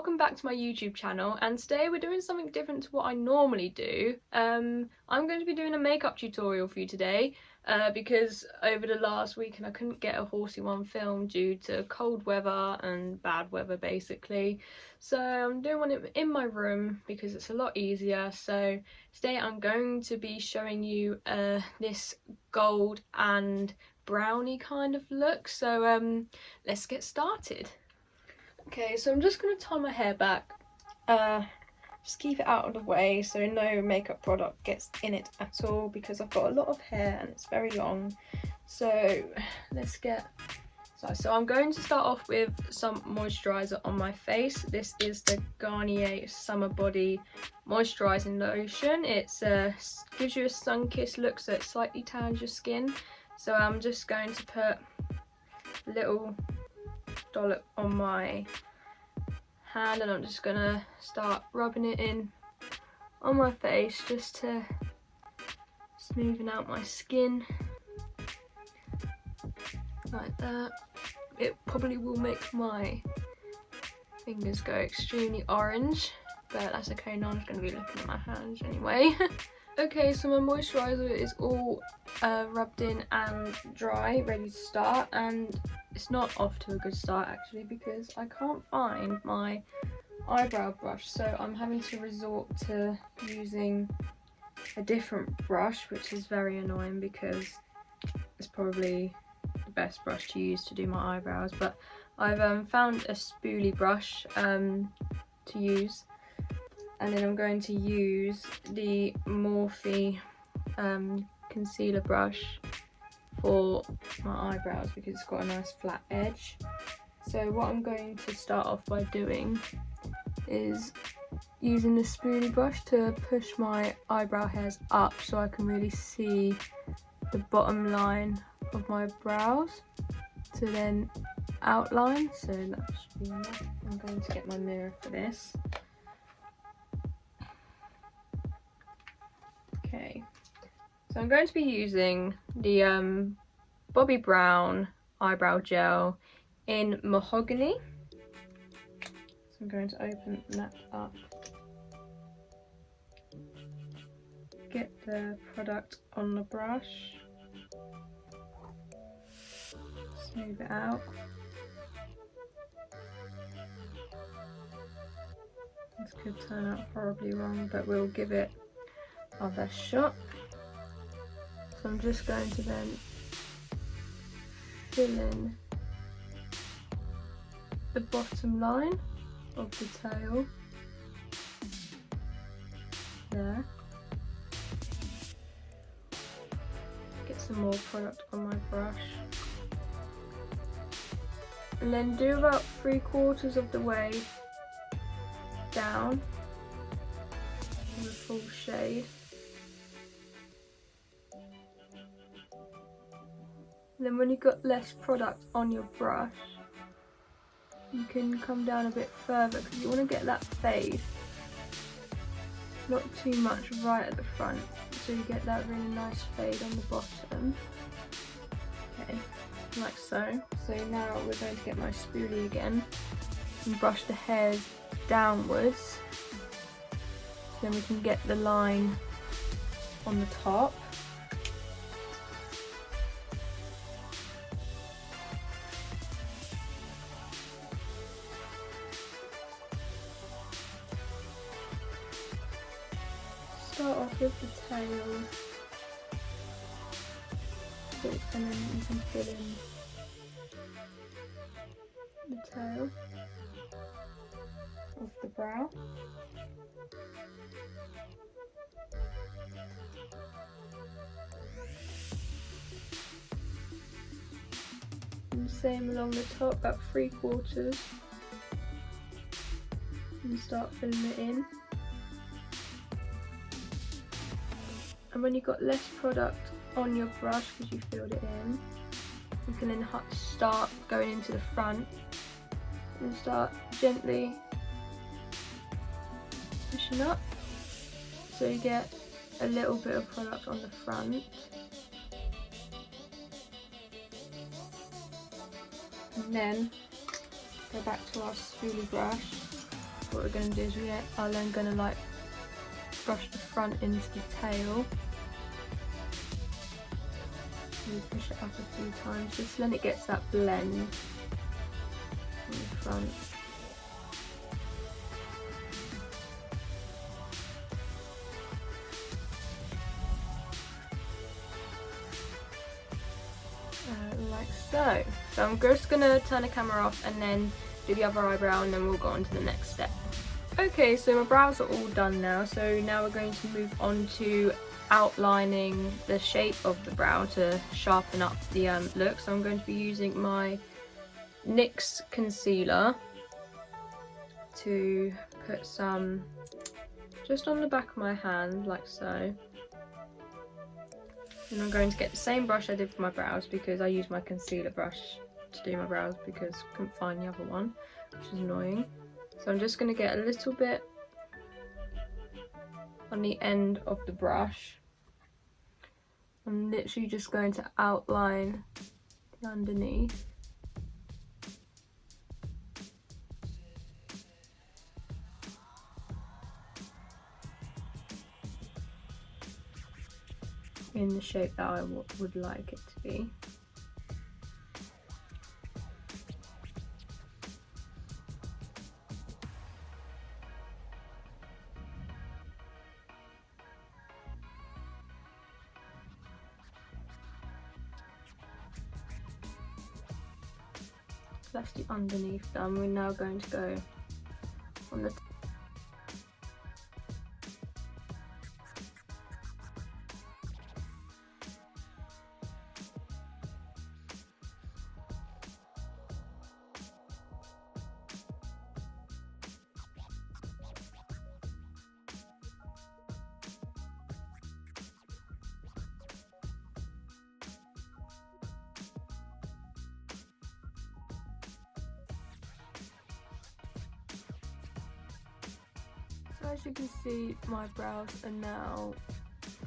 welcome back to my YouTube channel, and today we're doing something different to what I normally do. I'm going to be doing a makeup tutorial for you today because over the last weekend I couldn't get a horsey one filmed due to cold weather and bad weather basically. So I'm doing one in my room because it's a lot easier. So today I'm going to be showing you this gold and brownie kind of look. So let's get started. Okay, so I'm just going to tie my hair back, just keep it out of the way so no makeup product gets in it at all because I've got a lot of hair and it's very long. So let's get started. So I'm going to start off with some moisturiser on my face. This is the Garnier Summer Body Moisturising Lotion. It gives you a sun-kissed look, so it slightly tans your skin. So I'm just going to put a little dollop on my hand and I'm just gonna start rubbing it in on my face just to smoothen out my skin like that. It probably will make my fingers go extremely orange, but that's okay, no one's going to be looking at my hands anyway. Okay, so my moisturiser is all rubbed in and dry, ready to start, and it's not off to a good start actually because I can't find my eyebrow brush, so I'm having to resort to using a different brush, which is very annoying because it's probably the best brush to use to do my eyebrows. But I've found a spoolie brush to use, and then I'm going to use the Morphe concealer brush for my eyebrows because it's got a nice flat edge. So what I'm going to start off by doing is using the spoolie brush to push my eyebrow hairs up so I can really see the bottom line of my brows to then outline. So that should be enough. I'm going to get my mirror for this. Okay, so I'm going to be using the Bobbi Brown eyebrow gel in Mahogany. So I'm going to open that up, get the product on the brush, smooth it out. This could turn out horribly wrong, but we'll give it our best shot. So I'm just going to then fill in the bottom line of the tail there. Get some more product on my brush, and then do about 3/4 of the way down in the full shade. And then when you've got less product on your brush, you can come down a bit further because you want to get that fade. Not too much right at the front, so you get that really nice fade on the bottom. Okay, like so. So now we're going to get my spoolie again and brush the hairs downwards. Then we can get the line on the top. Start off with the tail, and then you can fill in the tail of the brow. And the same along the top, about 3/4, and start filling it in. And when you've got less product on your brush because you filled it in, you can then start going into the front and start gently pushing up so you get a little bit of product on the front. And then go back to our spoolie brush what we're going to do is we are then going to like brush the front into the tail. And push it up a few times just so then it gets that blend on the front. Like so. So I'm just going to turn the camera off and then do the other eyebrow, and then we'll go on to the next step. Okay, so my brows are all done now, so now we're going to move on to outlining the shape of the brow to sharpen up the look. So I'm going to be using my NYX concealer to put some just on the back of my hand like so. And I'm going to get the same brush I did for my brows, because I used my concealer brush to do my brows because I couldn't find the other one, which is annoying. So I'm just going to get a little bit on the end of the brush. I'm literally just going to outline the underneath. In the shape that I would like it to be. So that's the underneath done. We're now going to go on the So as you can see, my brows are now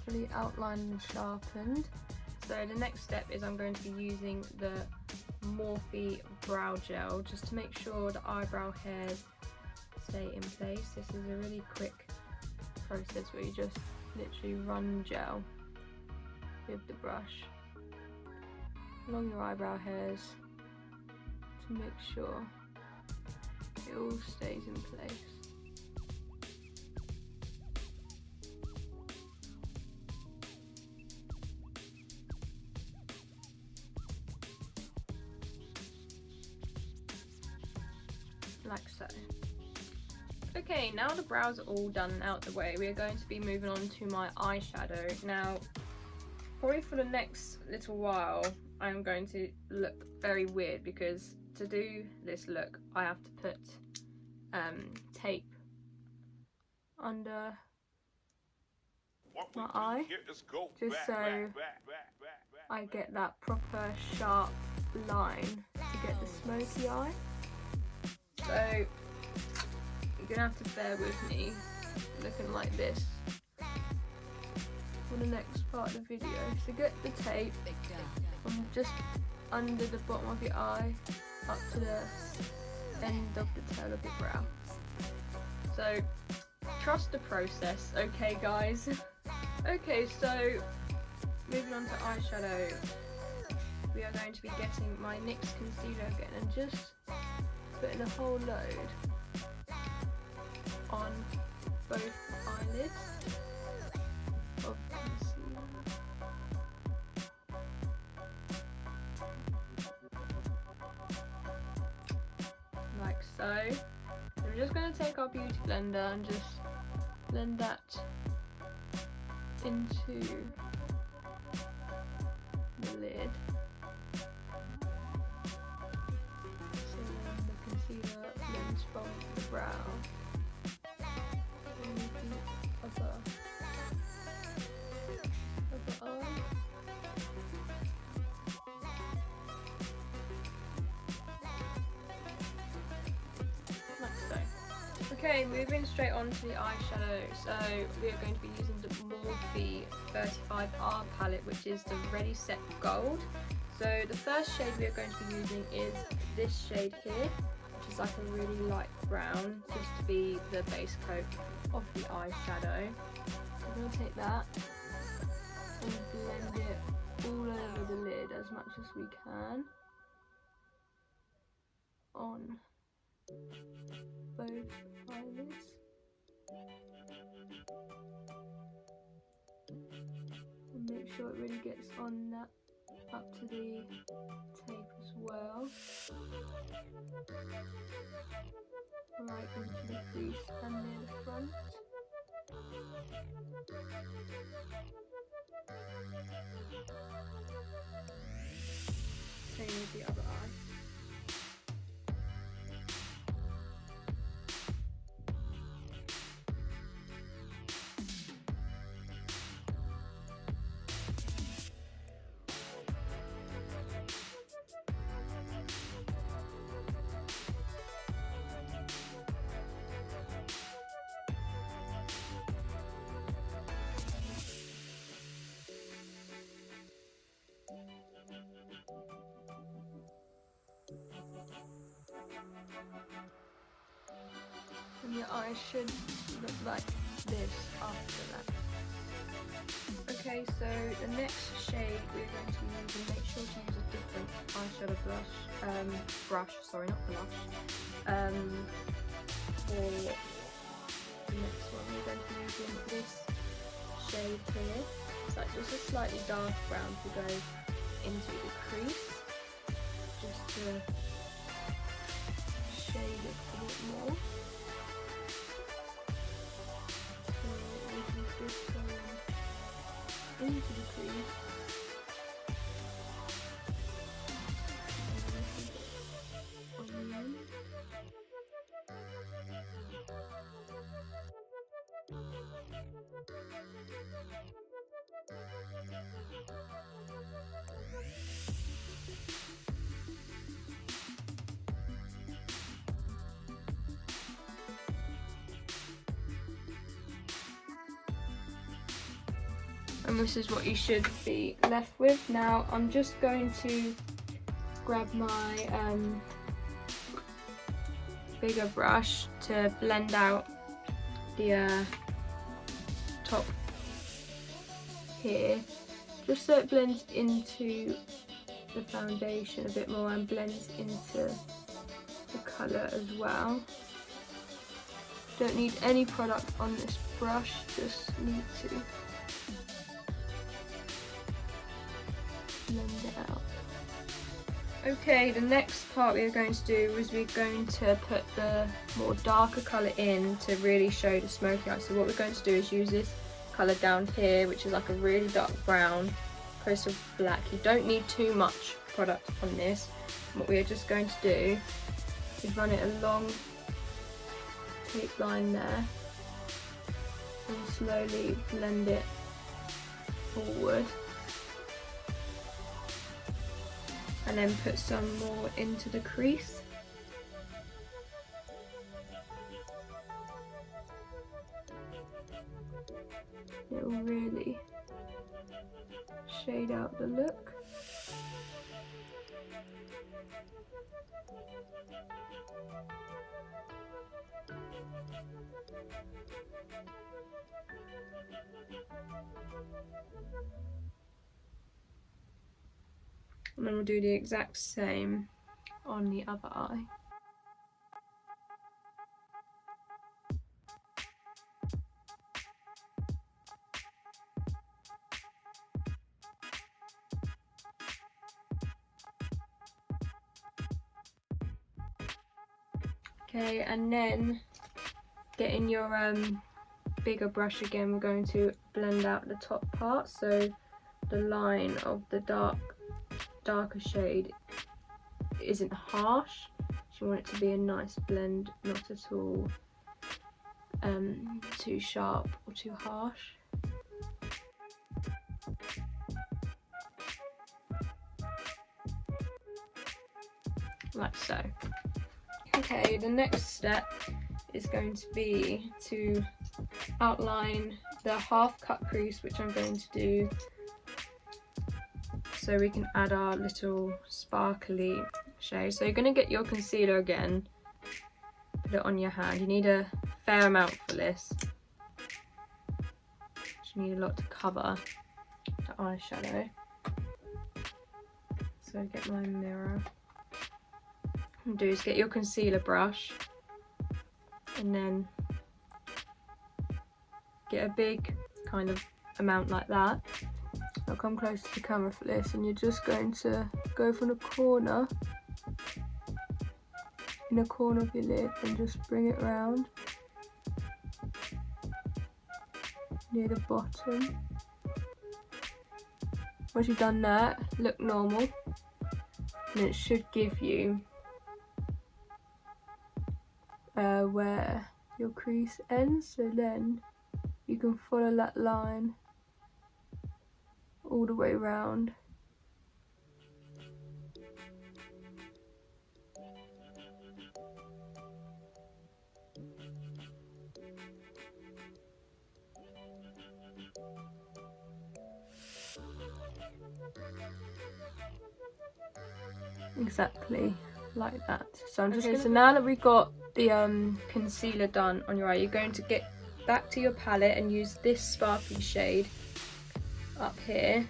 fully outlined and sharpened. So the next step is I'm going to be using the Morphe brow gel just to make sure the eyebrow hairs stay in place. This is a really quick process where you just literally run gel with the brush along your eyebrow hairs to make sure it all stays in place. Like so. Okay, now the brows are all done and out the way, we are going to be moving on to my eyeshadow. Now, probably for the next little while, I'm going to look very weird because to do this look, I have to put tape under my eye, just so I get that proper sharp line to get the smoky eye. So you're gonna have to bear with me looking like this for the next part of the video. So get the tape from just under the bottom of your eye up to the end of the tail of your brow. So trust the process, okay guys? Okay, so moving on to eyeshadow, we are going to be getting my NYX concealer again and just putting a whole load on both eyelids of concealer. Like so. I'm just going to take our beauty blender and just blend that into the lid. Blends from the brow and the upper eye. Like so. Okay, moving straight on to the eyeshadow. So we are going to be using the Morphe 35R palette, which is the Ready Set Gold. So the first shade we are going to be using is this shade here, which is like a really light brown, just to be the base coat of the eyeshadow. I'm going to take that and blend it all over the lid as much as we can on both eyelids. And make sure it really gets on that up to the tape as well. Right into the crease and near the front. Same with the other eye. And your eyes should look like this after that. Okay, so the next shade we're going to use, and make sure to use a different eyeshadow brush, sorry, not blush. For the next one, we're going to be using this shade here. It's like just a slightly dark brown to go into the crease, just to shade it a bit more. Just going into the crease. On the end. And this is what you should be left with. Now I'm just going to grab my bigger brush to blend out the top here, just so it blends into the foundation a bit more and blends into the colour as well. Don't need any product on this brush, just need to blend it out. Okay, the next part we're going to do is we're going to put the more darker colour in to really show the smoky eye. So what we're going to do is use this colour down here, which is like a really dark brown, close to black. You don't need too much product on this. What we're just going to do is run it along the tape line there and slowly blend it forward. And then put some more into the crease. It will really shade out the look. And then we'll do the exact same on the other eye. Okay, and then getting your bigger brush again, we're going to blend out the top part, so the line of the darker shade isn't harsh. You want it to be a nice blend, not at all too sharp or too harsh. Like so. Okay, the next step is going to be to outline the half cut crease, which I'm going to do so we can add our little sparkly shade. So you're going to get your concealer again put it on your hand. You need a fair amount for this. You need a lot to cover the eyeshadow. So get my mirror. What you do is get your concealer brush and then get a big kind of amount like that. I'll come close to the camera for this, and you're just going to go from the corner, in the corner of your lid, and just bring it round near the bottom. Once you've done that, look normal, and it should give you where your crease ends, so then you can follow that line all the way round. Exactly like that. So I'm just so now that we've got the concealer done on your eye, you're going to get back to your palette and use this sparkly shade up here.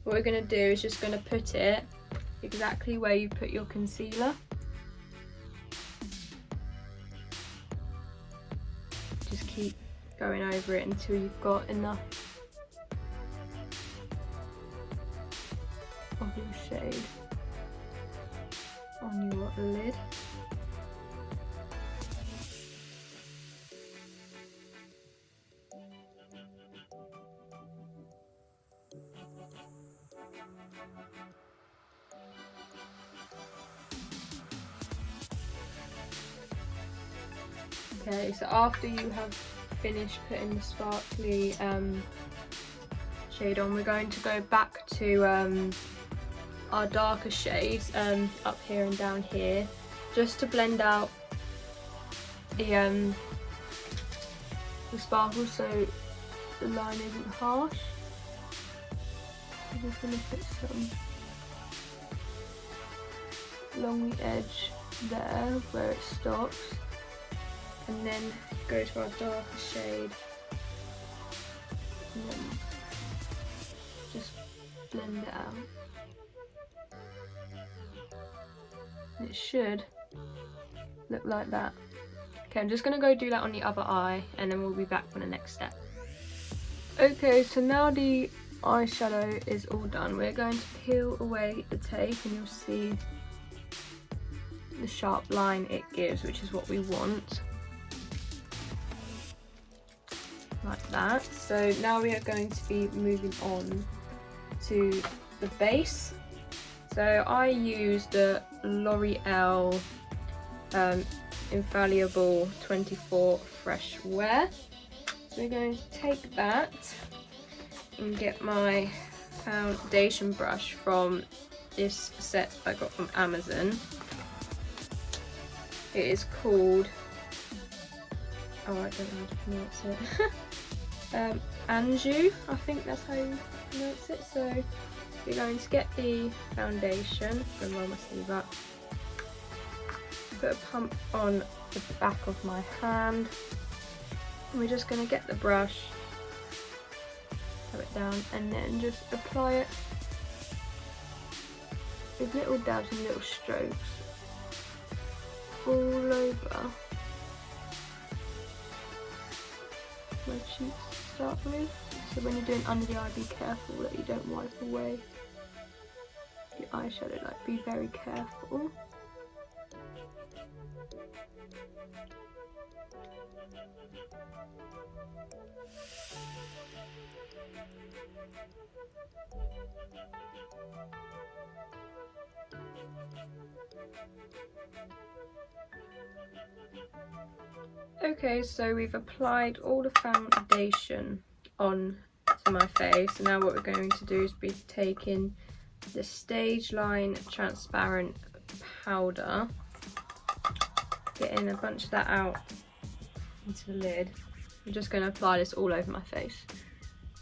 What we're going to do is just going to put it exactly where you put your concealer. Just keep going over it until you've got enough of your shade on your lid. Okay, so after you have finished putting the sparkly shade on, we're going to go back to our darker shades up here and down here, just to blend out the sparkles so the line isn't harsh. I'm just going to put some along the edge there where it stops, and then go to our darker shade and then just blend it out. It should look like that. Okay, I'm just going to go do that on the other eye, and then we'll be back for the next step. Okay, so now the eyeshadow is all done. We're going to peel away the tape, and you'll see the sharp line it gives, which is what we want. Like that. So now we are going to be moving on to the base. So I use the L'Oreal Infallible 24 Fresh Wear. So we're going to take that and get my foundation brush from this set I got from Amazon. It is called, oh, I don't know how to pronounce it. Anjou, I think that's how you pronounce it. So we're going to get the foundation, and roll my sleeve up, put a pump on the back of my hand, and we're just going to get the brush, rub it down, and then just apply it with little dabs and little strokes all over my cheeks to start with. So when you're doing under the eye, be careful that you don't wipe away your eyeshadow, like be very careful. Okay, so we've applied all the foundation on to my face, and now what we're going to do is be taking the Stage Line transparent powder, getting a bunch of that out into the lid. I'm just going to apply this all over my face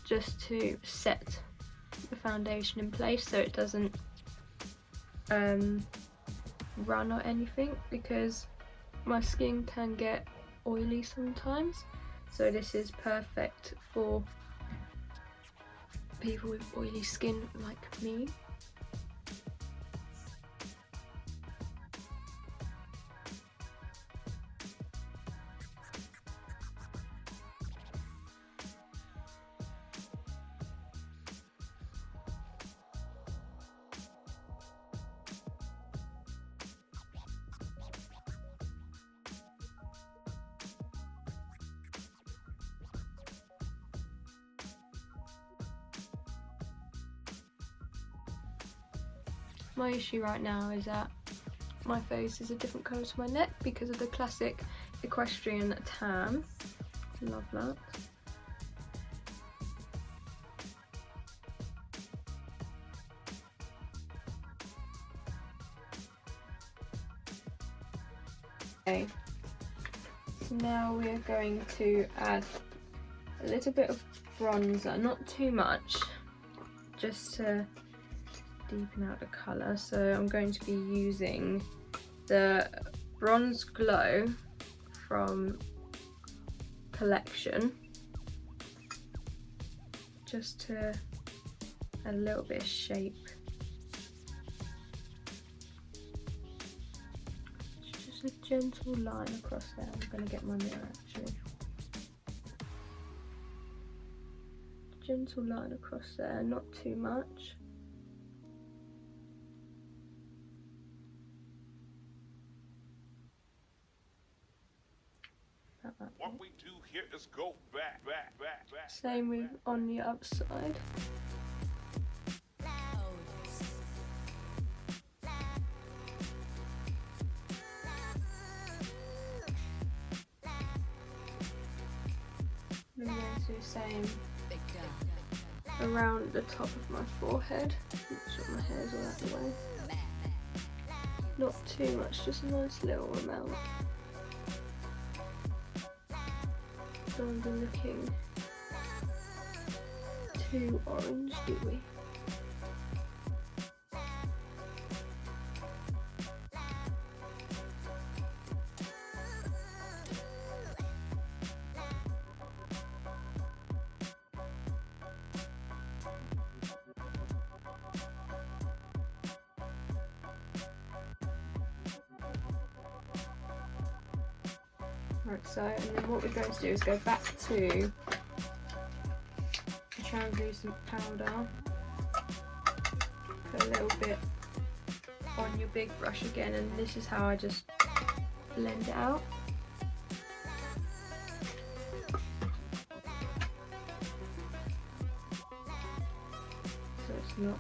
just to set the foundation in place so it doesn't run or anything, because my skin can get oily sometimes, so this is perfect for people with oily skin like me. My issue right now is that my face is a different colour to my neck because of the classic equestrian tan. Love that. Okay, so now we are going to add a little bit of bronzer, not too much, just to deepen out the colour. So I'm going to be using the Bronze Glow from Collection, just to add a little bit of shape. Just a gentle line across there. I'm going to get my mirror actually. Gentle line across there, not too much. What we do here is go back. Same with on the other side. I'm going to do the same around the top of my forehead. Make sure my hair's all out of the way. Not too much, just a nice little amount. Don't be looking too orange, do we? Right, so, and then what we're going to do is go back to the translucent powder, put a little bit on your big brush again, and this is how I just blend it out. So it's not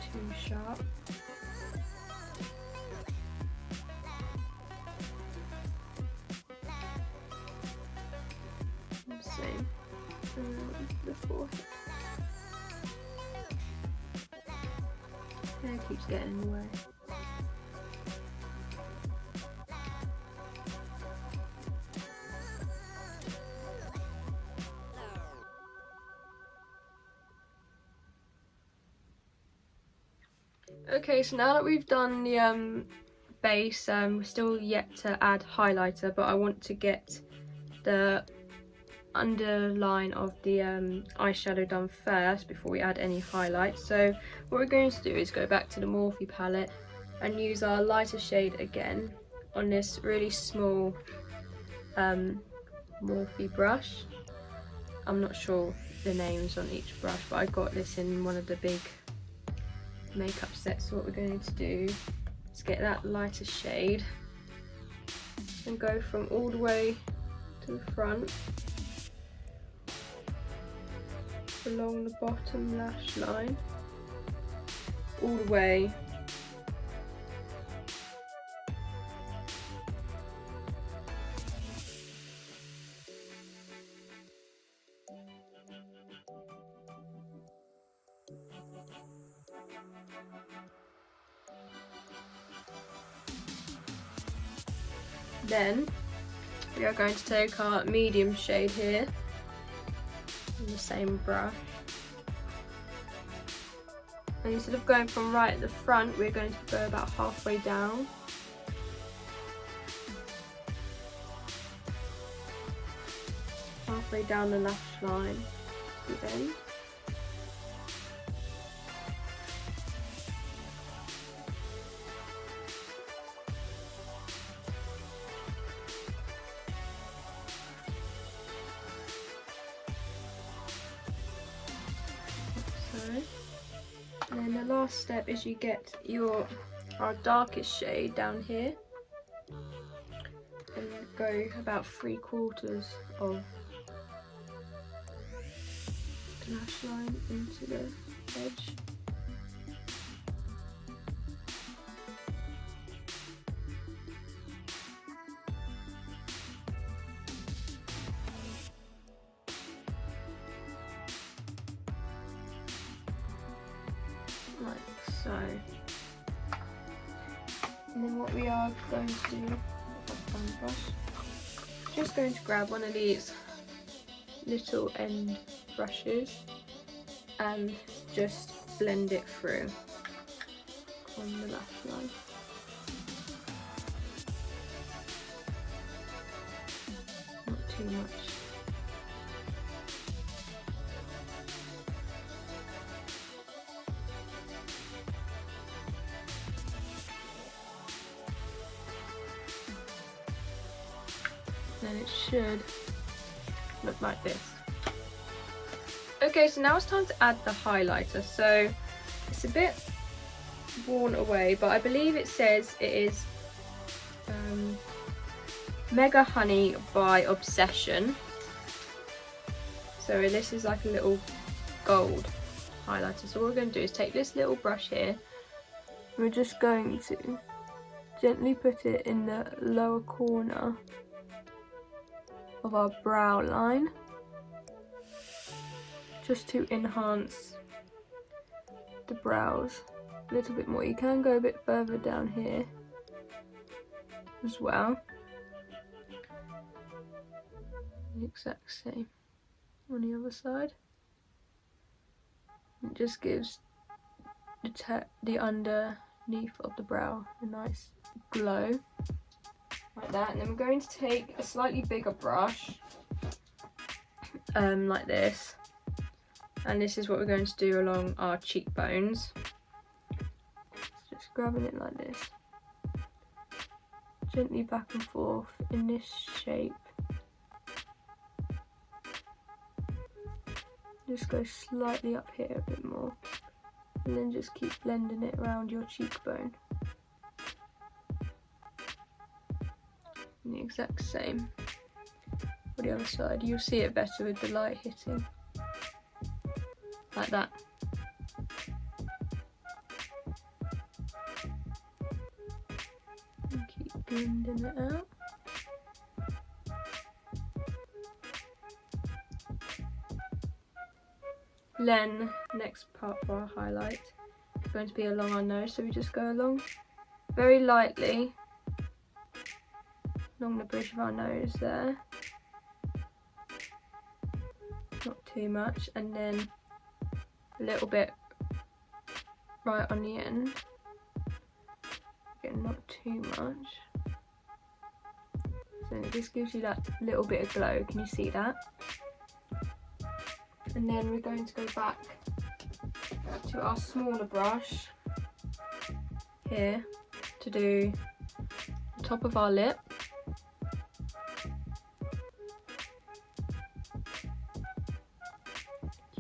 too sharp. Same around the forehead. Hair keeps getting in the way. Okay, so now that we've done the base, we're still yet to add highlighter, but I want to get the underline of the eyeshadow done first before we add any highlights. So what we're going to do is go back to the Morphe palette and use our lighter shade again on this really small Morphe brush. I'm not sure the names on each brush, but I got this in one of the big makeup sets. So what we're going to do is get that lighter shade and go from all the way to the front along the bottom lash line all the way Then we are going to take our medium shade here in the same brush, and instead of going from right at the front, we're going to go about halfway down halfway down the lash line to the end. And then the last step is you get our darkest shade down here and go about 3/4 of the lash line into the edge. Like so. And then what we are going to do, just going to grab one of these little end brushes and just blend it through on the lash line. Not too much. Then it should look like this. Okay, so now it's time to add the highlighter. So it's a bit worn away, but I believe it says it is Mega Honey by Obsession. So this is like a little gold highlighter. So what we're going to do is take this little brush here. We're just going to gently put it in the lower corner of our brow line, just to enhance the brows a little bit more. You can go a bit further down here as well. The exact same on the other side. It just gives the underneath of the brow a nice glow. Like that, and then we're going to take a slightly bigger brush, like this, and this is what we're going to do along our cheekbones. Just grabbing it like this, gently back and forth in this shape. Just go slightly up here a bit more, and then just keep blending it around your cheekbone. The exact same for the other side. You'll see it better with the light hitting, like that. And keep blending it out. Then next part for our highlight is going to be along our nose, so we just go along very lightly along the bridge of our nose there, not too much, and then a little bit right on the end, again not too much, so it just gives you that little bit of glow. Can you see that? And then we're going to go back to our smaller brush here to do the top of our lip.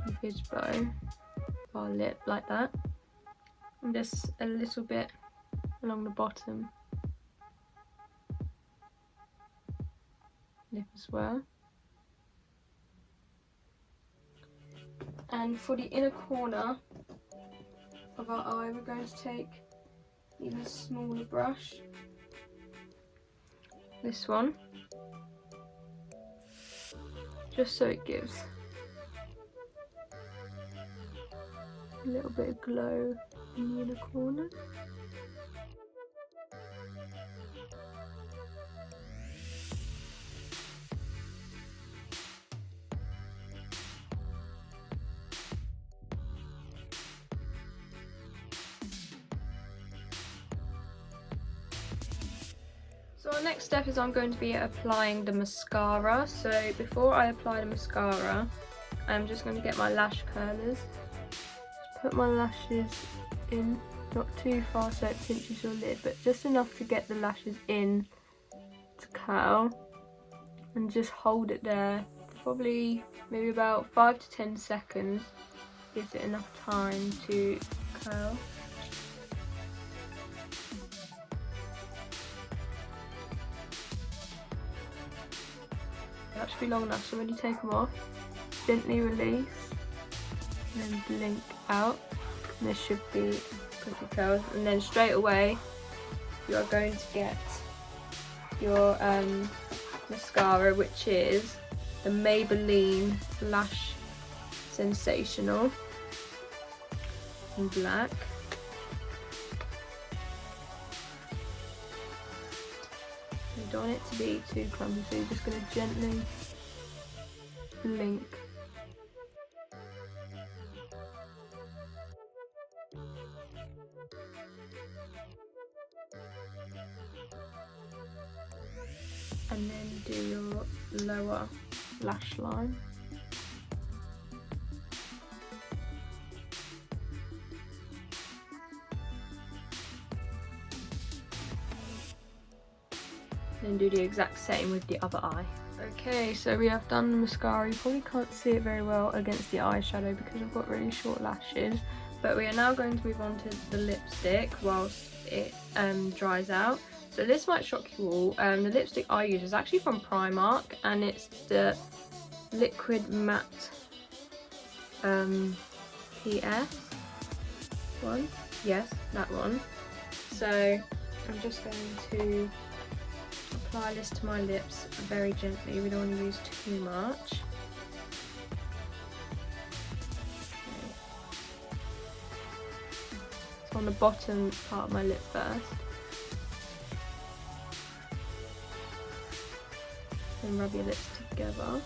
Cupid's bow of our lip like that, and just a little bit along the bottom lip as well. And for the inner corner of our eye, we're going to take even a smaller brush, this one, just so it gives a little bit of glow in the inner corner. So our next step is I'm going to be applying the mascara. So before I apply the mascara, I'm just going to get my lash curlers. Just put my lashes in, not too far so it pinches your lid, but just enough to get the lashes in to curl. And just hold it there, probably maybe about 5 to 10 seconds. Gives it enough time to curl. That should be long enough, so when you take them off, gently release and then blink out. And this should be pretty curled. And then straight away you are going to get your mascara, which is the Maybelline Lash Sensational in black. You don't want it to be too clumpy, so you're just going to gently blink. And then do your lower lash line. Then do the exact same with the other eye. Okay, so we have done the mascara. You probably can't see it very well against the eyeshadow because I've got really short lashes. But we are now going to move on to the lipstick whilst it dries out. So this might shock you all. The lipstick I use is actually from Primark, and it's the Liquid Matte PS one. Yes, that one. So I'm just going to apply this to my lips very gently. We don't want to use too much. So on the bottom part of my lip first. Then rub your lips together.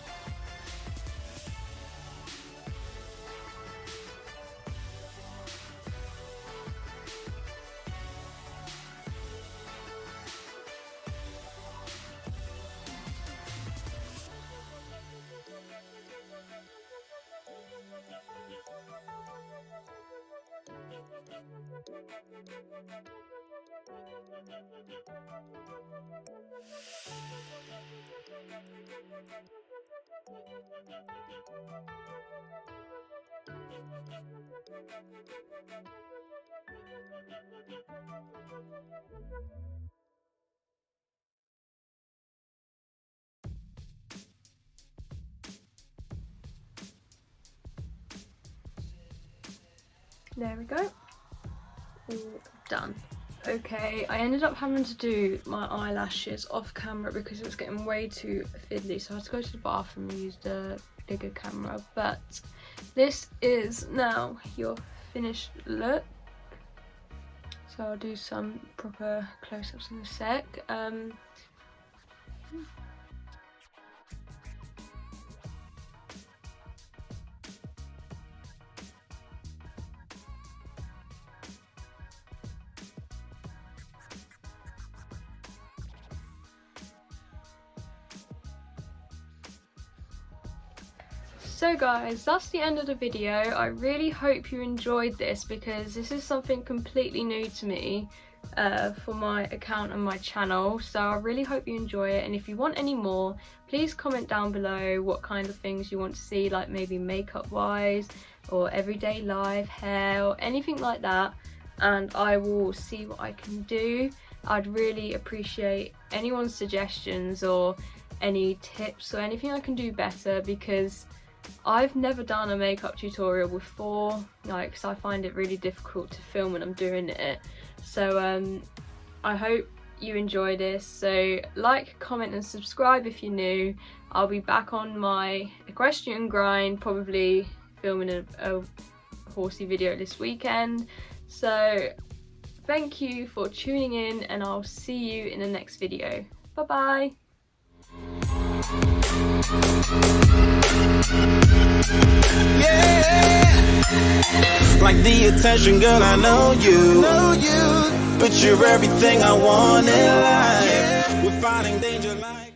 There we go. All done. Okay, I ended up having to do my eyelashes off camera because it was getting way too fiddly, so I had to go to the bathroom and use the bigger camera. But this is now your finished look. So I'll do some proper close-ups in a sec. So guys, that's the end of the video. I really hope you enjoyed this because this is something completely new to me for my account and my channel. So I really hope you enjoy it, and if you want any more, please comment down below what kind of things you want to see, like maybe makeup wise or everyday life, hair, or anything like that, and I will see what I can do. I'd really appreciate anyone's suggestions or any tips or anything I can do better, because I've never done a makeup tutorial before, like, so I find it really difficult to film when I'm doing it. So I hope you enjoy this. So like, comment and subscribe if you're new. I'll be back on my equestrian grind, probably filming a horsey video this weekend. So thank you for tuning in, and I'll see you in the next video. Bye bye. Yeah, like the attention, girl, I know you, but you're everything I want in life. We're fighting danger like